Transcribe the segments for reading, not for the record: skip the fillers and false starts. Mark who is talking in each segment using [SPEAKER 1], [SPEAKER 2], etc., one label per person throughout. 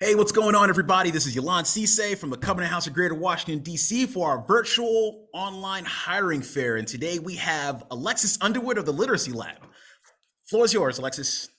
[SPEAKER 1] Hey, what's going on, everybody? This is Yalan Cisse from the Covenant House of Greater Washington, D.C. for our virtual online hiring fair. And today we have Alexis Underwood of the Literacy Lab. Floor is yours, Alexis.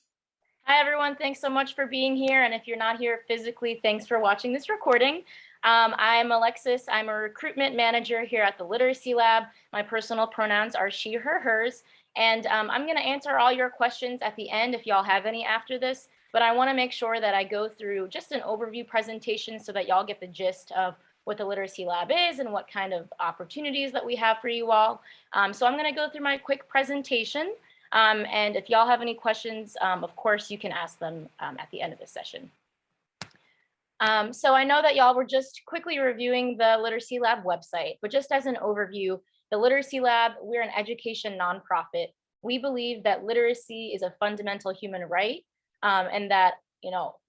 [SPEAKER 2] Hi, everyone. Thanks so much for being here. And if you're not here physically, thanks for watching this recording. I'm Alexis. I'm a recruitment manager here at the Literacy Lab. My personal pronouns are she, her, hers. And I'm going to answer all your questions at the end if y'all have any after this. But I want to make sure that I go through just an overview presentation so that y'all get the gist of what the Literacy Lab is and what kind of opportunities that we have for you all. So I'm going to go through my quick presentation. And if y'all have any questions, of course, you can ask them at the end of the session. So I know that y'all were just quickly reviewing the Literacy Lab website, but just as an overview, the Literacy Lab, we're an education nonprofit. We believe that literacy is a fundamental human right, and that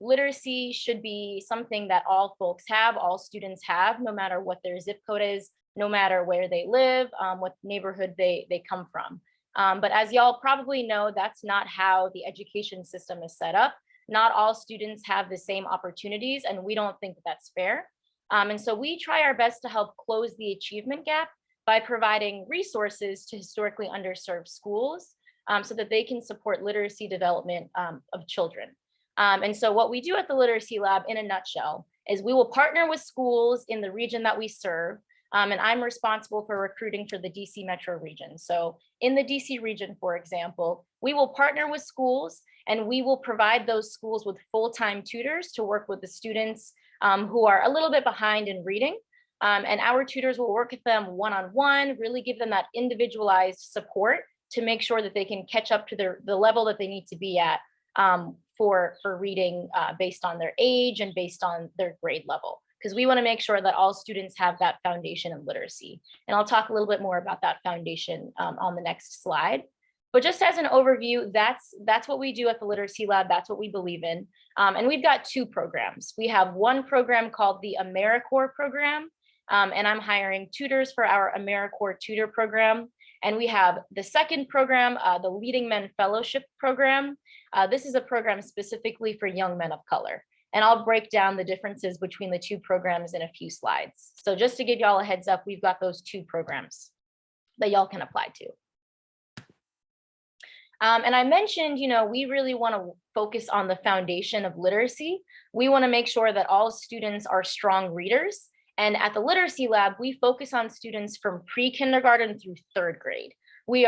[SPEAKER 2] literacy should be something that all folks have, all students have, no matter what their zip code is, no matter where they live, what neighborhood they come from. But as y'all probably know, that's not how the education system is set up. Not all students have the same opportunities, and we don't think that that's fair. And so we try our best to help close the achievement gap by providing resources to historically underserved schools so that they can support literacy development of children. And so what we do at the Literacy Lab in a nutshell is we will partner with schools in the region that we serve. And I'm responsible for recruiting for the DC metro region. So in the DC region, for example, we will partner with schools and we will provide those schools with full-time tutors to work with the students who are a little bit behind in reading. And our tutors will work with them one-on-one, really give them that individualized support to make sure that they can catch up to the level that they need to be at for reading based on their age and based on their grade level. Because we want to make sure that all students have that foundation of literacy. And I'll talk a little bit more about that foundation on the next slide. But just as an overview, that's what we do at the Literacy Lab. That's what we believe in. And we've got two programs. We have one program called the AmeriCorps program, and I'm hiring tutors for our AmeriCorps tutor program. And we have the second program, the Leading Men Fellowship program. This is a program specifically for young men of color. And I'll break down the differences between the two programs in a few slides. So just to give y'all a heads up, we've got those two programs that y'all can apply to. And I mentioned, we really want to focus on the foundation of literacy. We want to make sure that all students are strong readers. And at the Literacy Lab, we focus on students from pre-kindergarten through third grade. We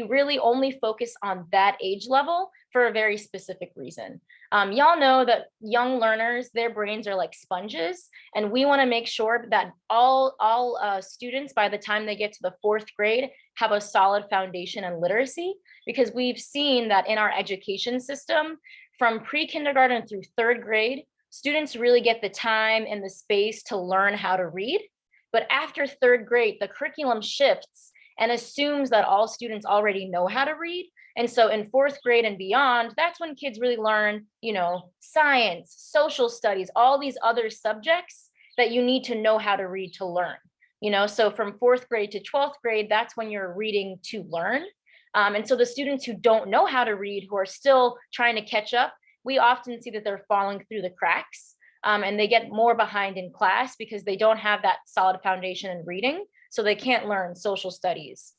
[SPEAKER 2] really only focus on that age level for a very specific reason. Y'all know that young learners, their brains are like sponges, and we want to make sure that all students, by the time they get to the fourth grade, have a solid foundation in literacy, because we've seen that in our education system, from pre-kindergarten through third grade, students really get the time and the space to learn how to read. But after third grade, the curriculum shifts and assumes that all students already know how to read. And so in fourth grade and beyond, that's when kids really learn, science, social studies, all these other subjects that you need to know how to read to learn. So from fourth grade to 12th grade, that's when you're reading to learn. And so the students who don't know how to read, who are still trying to catch up, we often see that they're falling through the cracks and they get more behind in class because they don't have that solid foundation in reading. So they can't learn social studies,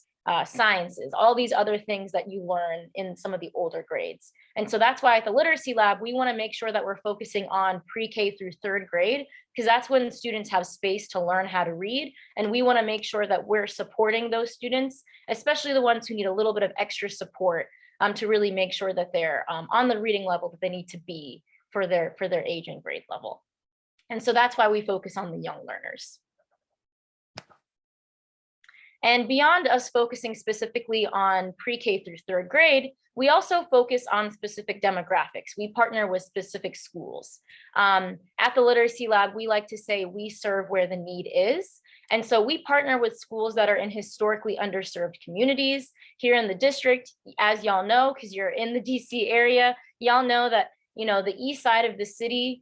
[SPEAKER 2] sciences, all these other things that you learn in some of the older grades. And so that's why at the Literacy Lab, we want to make sure that we're focusing on pre-K through third grade, because that's when students have space to learn how to read. And we want to make sure that we're supporting those students, especially the ones who need a little bit of extra support to really make sure that they're on the reading level that they need to be for their age and grade level. And so that's why we focus on the young learners. And beyond us focusing specifically on pre-K through third grade, we also focus on specific demographics. We partner with specific schools. At the Literacy Lab, we like to say we serve where the need is. And so we partner with schools that are in historically underserved communities here in the district. As y'all know, because you're in the DC area, y'all know that the east side of the city,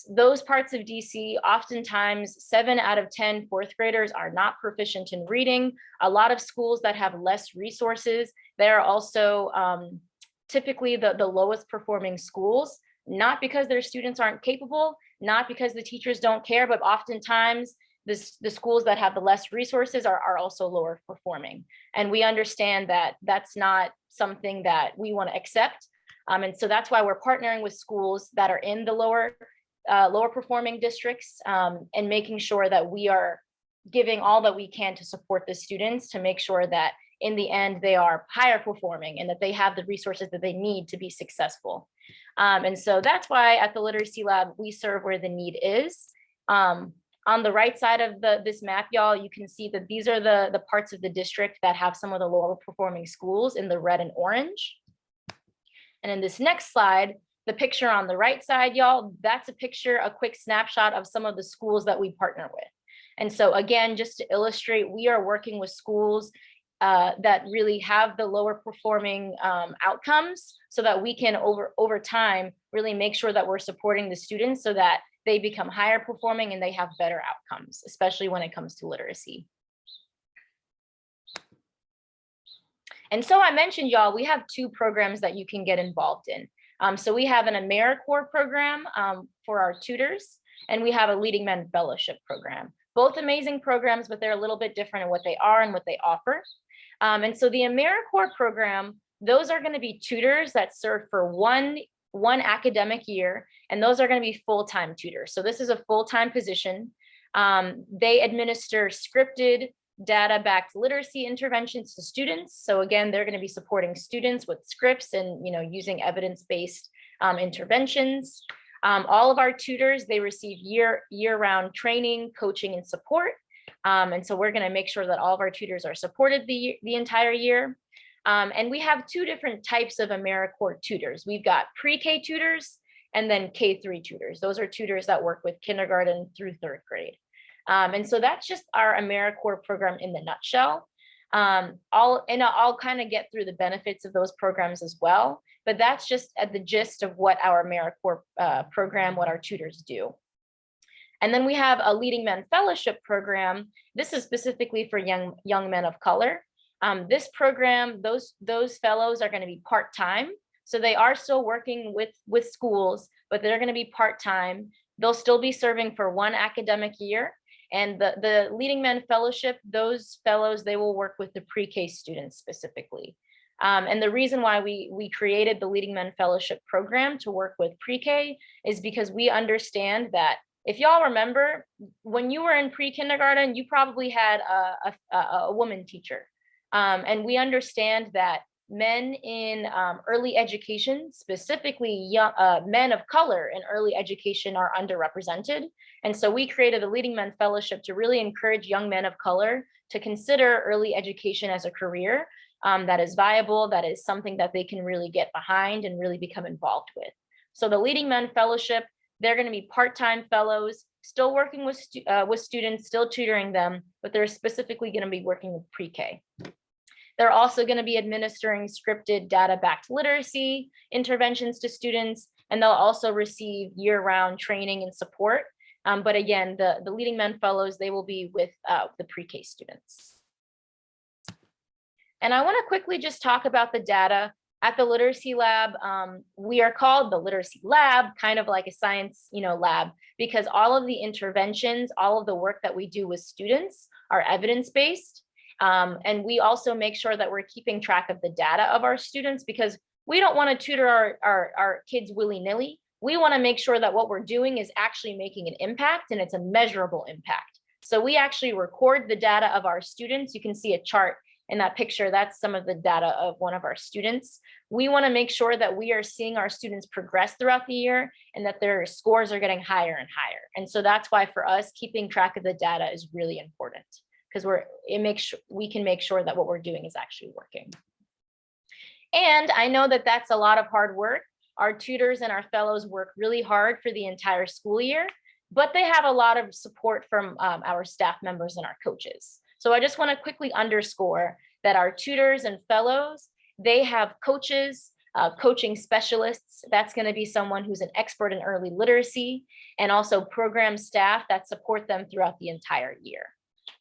[SPEAKER 2] those parts of DC, oftentimes 7 out of 10 fourth graders are not proficient in reading. A lot of schools that have less resources, they're also typically the lowest performing schools. not because their students aren't capable, not because the teachers don't care, but oftentimes the schools that have the less resources are also lower performing. And we understand that that's not something that we want to accept. And so that's why we're partnering with schools that are in the lower performing districts, and making sure that we are giving all that we can to support the students to make sure that in the end they are higher performing and that they have the resources that they need to be successful. And so that's why at the Literacy Lab, we serve where the need is. On the right side of this map, y'all, you can see that these are the parts of the district that have some of the lower performing schools in the red and orange. And in this next slide, the picture on the right side, y'all, that's a quick snapshot of some of the schools that we partner with. And so again, just to illustrate, we are working with schools that really have the lower performing outcomes so that we can over time really make sure that we're supporting the students so that they become higher performing and they have better outcomes, especially when it comes to literacy. And so I mentioned, y'all, we have 2 programs that you can get involved in. So we have an AmeriCorps program for our tutors, and we have a Leading Men Fellowship program. Both amazing programs, but they're a little bit different in what they are and what they offer. And so the AmeriCorps program, those are going to be tutors that serve for one academic year, and those are going to be full-time tutors. So this is a full-time position. They administer scripted, data-backed literacy interventions to students. So again, they're going to be supporting students with scripts and using evidence-based interventions. All of our tutors, they receive year-round training, coaching, and support. And so we're going to make sure that all of our tutors are supported the entire year. And we have 2 different types of AmeriCorps tutors. We've got pre-K tutors and then K-3 tutors. Those are tutors that work with kindergarten through 3rd grade. And so that's just our AmeriCorps program in the nutshell. I'll kind of get through the benefits of those programs as well, but that's just at the gist of what our AmeriCorps program, what our tutors do. And then we have a Leading Men Fellowship program. This is specifically for young men of color. This program, those fellows are going to be part-time. So they are still working with schools, but they're going to be part-time. They'll still be serving for 1 academic year. And the Leading Men Fellowship, those fellows, they will work with the pre-K students specifically. And the reason why we created the Leading Men Fellowship program to work with pre-K is because we understand that if y'all remember, when you were in pre-kindergarten, you probably had a woman teacher. And we understand that men in early education, specifically men of color in early education, are underrepresented. And so we created the Leading Men Fellowship to really encourage young men of color to consider early education as a career that is viable, that is something that they can really get behind and really become involved with. So the Leading Men Fellowship, they're going to be part-time fellows, still working with students, still tutoring them, but they're specifically going to be working with pre-K. They're also going to be administering scripted data-backed literacy interventions to students, and they'll also receive year-round training and support. But again, the Leading Men Fellows, they will be with the pre-K students. And I want to quickly just talk about the data. At the Literacy Lab, we are called the Literacy Lab, kind of like a science, lab, because all of the interventions, all of the work that we do with students are evidence-based. And we also make sure that we're keeping track of the data of our students, because we don't want to tutor our kids willy-nilly. We want to make sure that what we're doing is actually making an impact, and it's a measurable impact. So we actually record the data of our students. You can see a chart in that picture. That's some of the data of one of our students. We want to make sure that we are seeing our students progress throughout the year and that their scores are getting higher and higher. And so that's why for us, keeping track of the data is really important, because we can make sure that what we're doing is actually working. And I know that that's a lot of hard work. Our tutors and our fellows work really hard for the entire school year, but they have a lot of support from our staff members and our coaches. So I just want to quickly underscore that our tutors and fellows, they have coaches, coaching specialists. That's going to be someone who's an expert in early literacy, and also program staff that support them throughout the entire year.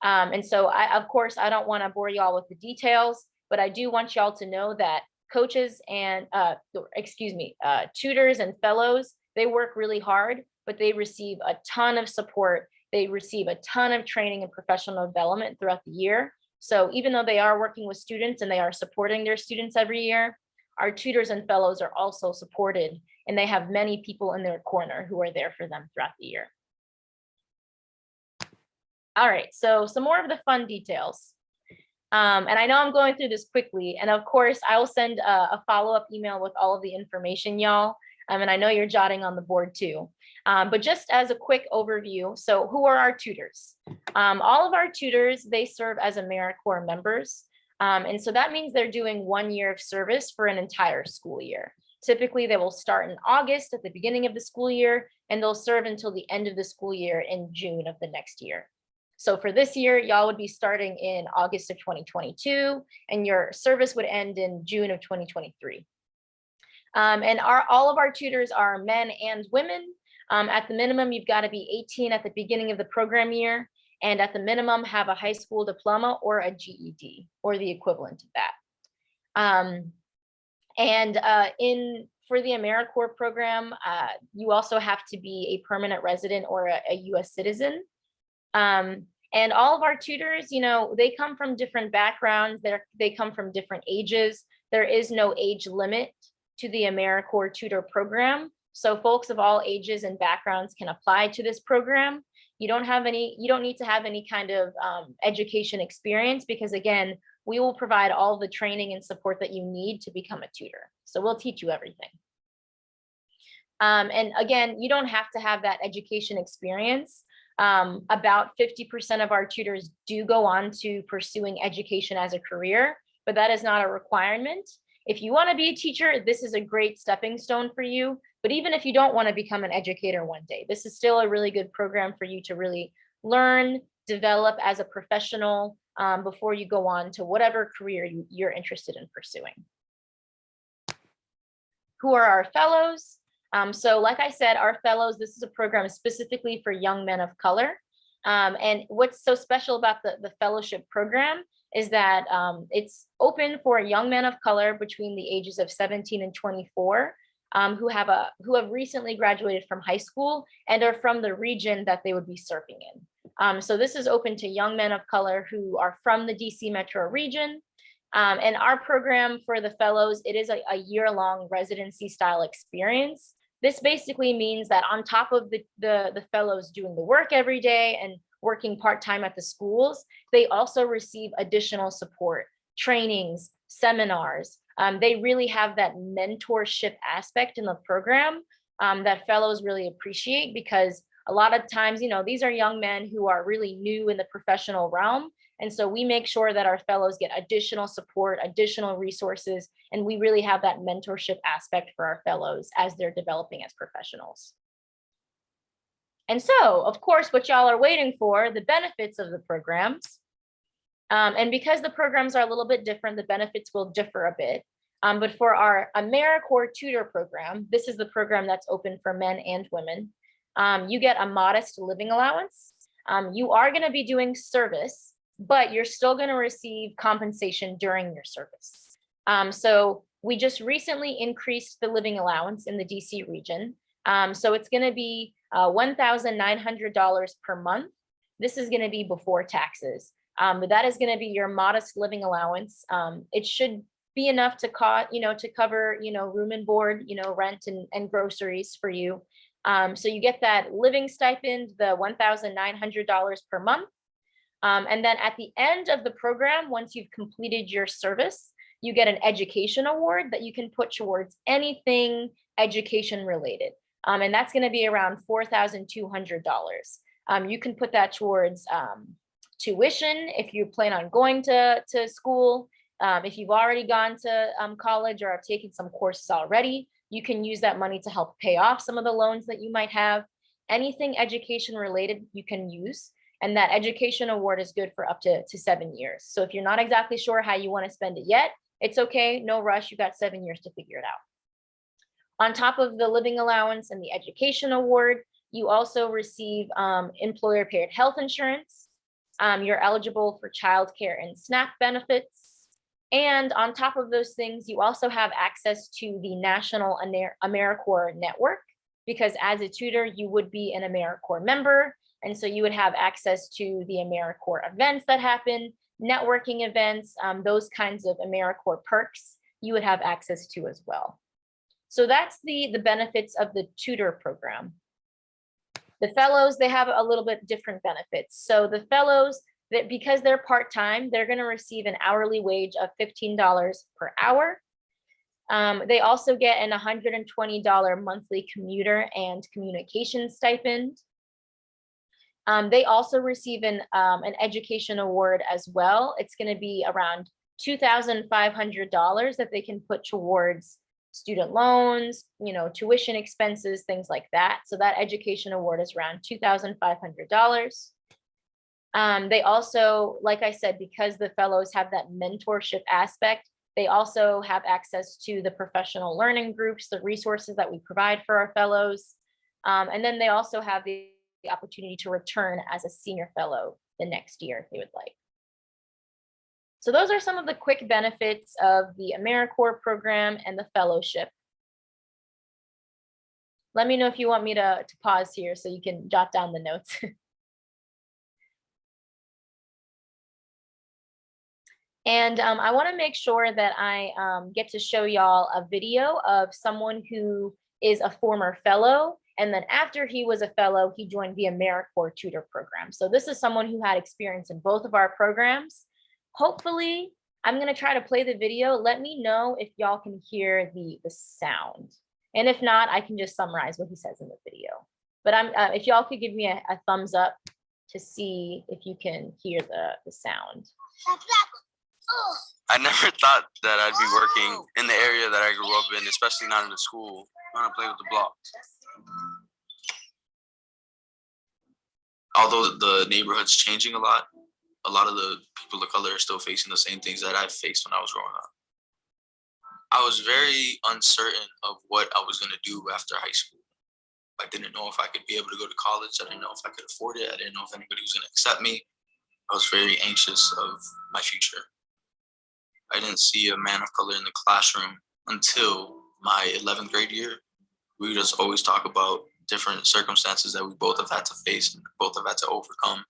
[SPEAKER 2] And so of course, I don't want to bore y'all with the details, but I do want y'all to know that coaches and tutors and fellows, they work really hard, but they receive a ton of support. They receive a ton of training and professional development throughout the year. So even though they are working with students and they are supporting their students every year, our tutors and fellows are also supported, and they have many people in their corner who are there for them throughout the year. All right, so some more of the fun details. And I know I'm going through this quickly, and of course I will send a follow-up email with all of the information, y'all. And I know you're jotting on the board too. But just as a quick overview, so who are our tutors? All of our tutors, they serve as AmeriCorps members. And so that means they're doing 1 year of service for an entire school year. Typically, they will start in August at the beginning of the school year, and they'll serve until the end of the school year in June of the next year. So for this year, y'all would be starting in August of 2022, and your service would end in June of 2023. And all of our tutors are men and women. At the minimum, you've got to be 18 at the beginning of the program year, and at the minimum have a high school diploma or a GED or the equivalent of that. For the AmeriCorps program, you also have to be a permanent resident or a US citizen. And all of our tutors, you know, they come from different backgrounds. They come from different ages. There is no age limit to the AmeriCorps tutor program. So folks of all ages and backgrounds can apply to this program. You don't need to have any kind of education experience, because again, we will provide all the training and support that you need to become a tutor. So we'll teach you everything. And again, you don't have to have that education experience. About 50% of our tutors do go on to pursuing education as a career, but that is not a requirement. If you want to be a teacher, this is a great stepping stone for you. But even if you don't want to become an educator one day, this is still a really good program for you to really learn, develop as a professional before you go on to whatever career you're interested in pursuing. Who are our fellows? So like I said, our fellows, this is a program specifically for young men of color. And what's so special about the fellowship program is that it's open for young men of color between the ages of 17 and 24 who have recently graduated from high school and are from the region that they would be serving in. So this is open to young men of color who are from the DC metro region. And our program for the fellows, it is a year-long residency style experience. This basically means that on top of the fellows doing the work every day and working part-time at the schools, they also receive additional support, trainings, seminars. They really have that mentorship aspect in the program that fellows really appreciate, because a lot of times, you know, these are young men who are really new in the professional realm. And so we make sure that our fellows get additional support, additional resources, and we really have that mentorship aspect for our fellows as they're developing as professionals. And so, of course, what y'all are waiting for, the benefits of the programs. And because the programs are a little bit different, the benefits will differ a bit. But for our AmeriCorps tutor program, this is the program that's open for men and women. You get a modest living allowance. You are going to be doing service, but you're still going to receive compensation during your service. So we just recently increased the living allowance in the DC region. So it's going to be $1,900 per month. This is going to be before taxes. But that is going to be your modest living allowance. It should be enough to cover, room and board, rent and groceries for you. So you get that living stipend, the $1,900 per month. And then at the end of the program, once you've completed your service, you get an education award that you can put towards anything education related. And that's going to be around $4,200. You can put that towards tuition if you plan on going to school. If you've already gone to college or have taken some courses already, you can use that money to help pay off some of the loans that you might have. Anything education related you can use. And that education award is good for up to 7 years. So if you're not exactly sure how you want to spend it yet, it's okay, no rush, you got 7 years to figure it out. On top of the living allowance and the education award, you also receive employer paid health insurance. You're eligible for childcare and SNAP benefits. And on top of those things, you also have access to the National AmeriCorps network, because as a tutor, you would be an AmeriCorps member. And so you would have access to the AmeriCorps events that happen, networking events, those kinds of AmeriCorps perks you would have access to as well. So that's the benefits of the tutor program. The fellows, they have a little bit different benefits. So the fellows, that because they're part-time, they're going to receive an hourly wage of $15 per hour. They also get an $120 monthly commuter and communication stipend. They also receive an education award as well. It's going to be around $2,500 that they can put towards student loans, tuition expenses, things like that. So that education award is around $2,500. They also, like I said, because the fellows have that mentorship aspect, they also have access to the professional learning groups, the resources that we provide for our fellows. And then they also have the opportunity to return as a senior fellow the next year if they would like. So those are some of the quick benefits of the AmeriCorps program and the fellowship. Let me know if you want me to pause here so you can jot down the notes. And I want to make sure that I get to show y'all a video of someone who is a former fellow. And then after he was a fellow, he joined the AmeriCorps tutor program. So this is someone who had experience in both of our programs. Hopefully, I'm going to try to play the video. Let me know if y'all can hear the sound. And if not, I can just summarize what he says in the video. But if y'all could give me a thumbs up to see if you can hear the sound.
[SPEAKER 3] I never thought that I'd be working in the area that I grew up in, especially not in the school. I want to play with the blocks. Although the neighborhood's changing a lot of the people of color are still facing the same things that I faced when I was growing up. I was very uncertain of what I was going to do after high school. I didn't know if I could be able to go to college. I didn't know if I could afford it. I didn't know if anybody was going to accept me. I was very anxious of my future. I didn't see a man of color in the classroom until my 11th grade year. We would just always talk about different circumstances that we both have had to face and both have had to overcome.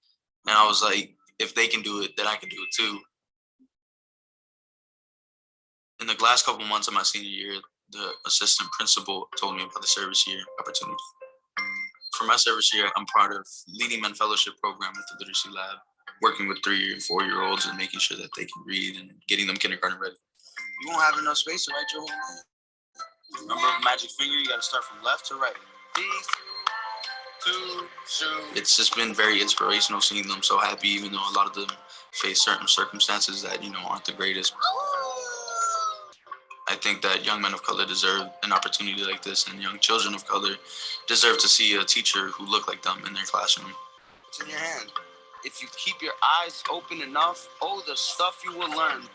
[SPEAKER 3] And I was like, if they can do it, then I can do it too. In the last couple months of my senior year, the assistant principal told me about the service year opportunity. For my service year, I'm part of Leading Men Fellowship program with the Literacy Lab, working with 3 and 4 year olds and making sure that they can read and getting them kindergarten ready. You won't have enough space to write your whole name. Remember magic finger, you gotta start from left to right. It's just been very inspirational seeing them so happy, even though a lot of them face certain circumstances that, aren't the greatest. I think that young men of color deserve an opportunity like this, and young children of color deserve to see a teacher who look like them in their classroom. It's in your hand. If you keep your eyes open enough, the stuff you will learn.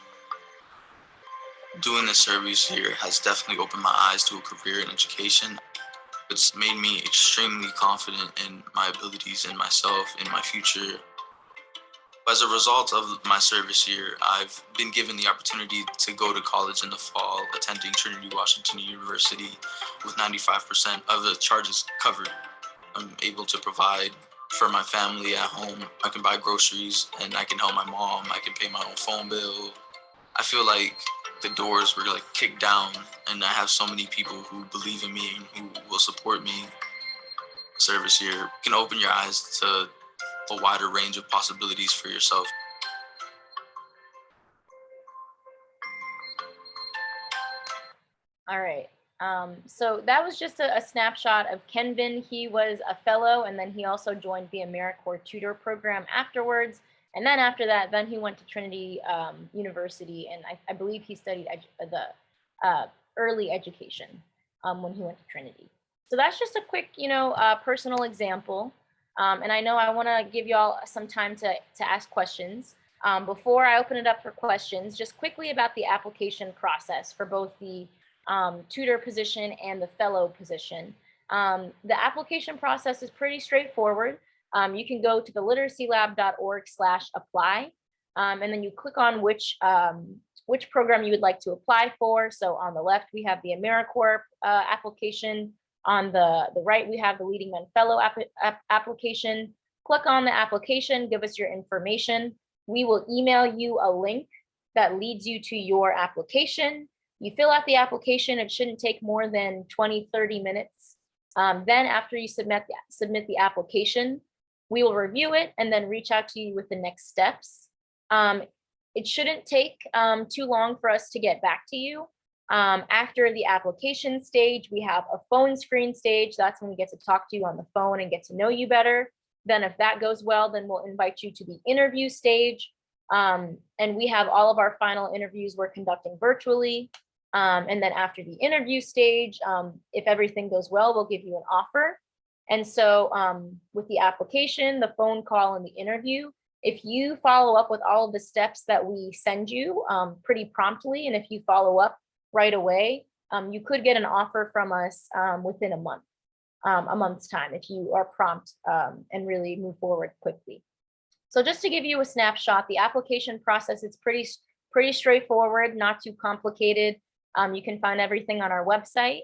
[SPEAKER 3] Doing this service here has definitely opened my eyes to a career in education. It's made me extremely confident in my abilities, in myself, in my future. As a result of my service year, I've been given the opportunity to go to college in the fall, attending Trinity Washington University with 95% of the charges covered. I'm able to provide for my family at home. I can buy groceries and I can help my mom. I can pay my own phone bill. I feel like the doors were kicked down, and I have so many people who believe in me and who will support me. Service year can open your eyes to a wider range of possibilities for yourself.
[SPEAKER 2] All right. So that was just a snapshot of Kenvin. He was a fellow, and then he also joined the AmeriCorps tutor program afterwards. And then after that, then he went to Trinity University, and I believe he studied the early education when he went to Trinity. So that's just a quick, personal example. And I know I want to give y'all some time to ask questions. Before I open it up for questions, just quickly about the application process for both the tutor position and the fellow position. The application process is pretty straightforward. You can go to the literacylab.org/apply, and then you click on which which program you would like to apply for. So on the left, we have the AmeriCorps application. On the right, we have the Leading Men Fellow application. Click on the application, give us your information. We will email you a link that leads you to your application. You fill out the application. It shouldn't take more than 20, 30 minutes. Then after you submit the application, we will review it and then reach out to you with the next steps. It shouldn't take too long for us to get back to you. After the application stage, we have a phone screen stage. That's when we get to talk to you on the phone and get to know you better. Then if that goes well, then we'll invite you to the interview stage. And we have all of our final interviews we're conducting virtually. And then after the interview stage, if everything goes well, we'll give you an offer. And so with the application, the phone call, and the interview, if you follow up with all of the steps that we send you pretty promptly, and if you follow up right away, you could get an offer from us within a month's time, if you are prompt and really move forward quickly. So just to give you a snapshot, the application process is pretty straightforward, not too complicated. You can find everything on our website.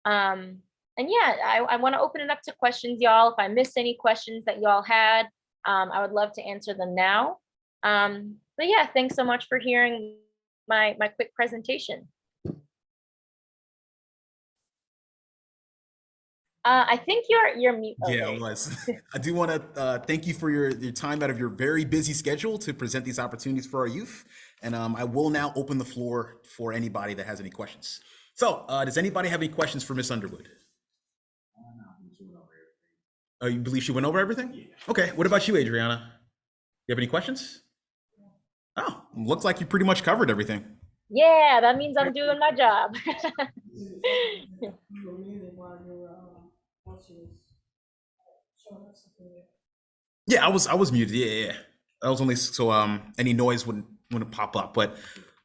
[SPEAKER 2] And yeah, I want to open it up to questions, y'all. If I missed any questions that y'all had, I would love to answer them now. But yeah, thanks so much for hearing my quick presentation. I think you're mute.
[SPEAKER 1] Yeah, it was. I do want to thank you for your time out of your very busy schedule to present these opportunities for our youth. And I will now open the floor for anybody that has any questions. So does anybody have any questions for Miss Underwood? Oh, you believe she went over everything? Yeah. Okay. What about you, Adriana? You have any questions? Oh, looks like you pretty much covered everything.
[SPEAKER 2] Yeah, that means I'm doing my job.
[SPEAKER 1] Yeah, I was muted. Yeah. That was only so any noise wouldn't pop up. But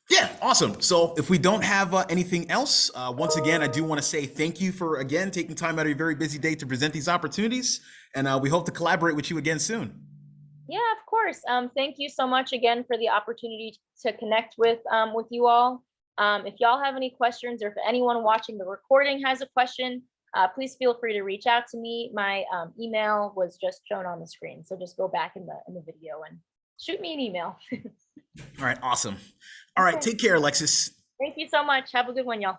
[SPEAKER 1] yeah, awesome. So if we don't have anything else, once again, I do want to say thank you for again taking time out of your very busy day to present these opportunities, and we hope to collaborate with you again soon.
[SPEAKER 2] Yeah, of course. Thank you so much again for the opportunity to connect with you all. If y'all have any questions, or if anyone watching the recording has a question, please feel free to reach out to me. My email was just shown on the screen, so just go back in the video and shoot me an email.
[SPEAKER 1] All right, awesome. All right, take care, Alexis.
[SPEAKER 2] Thank you so much. Have a good one, y'all.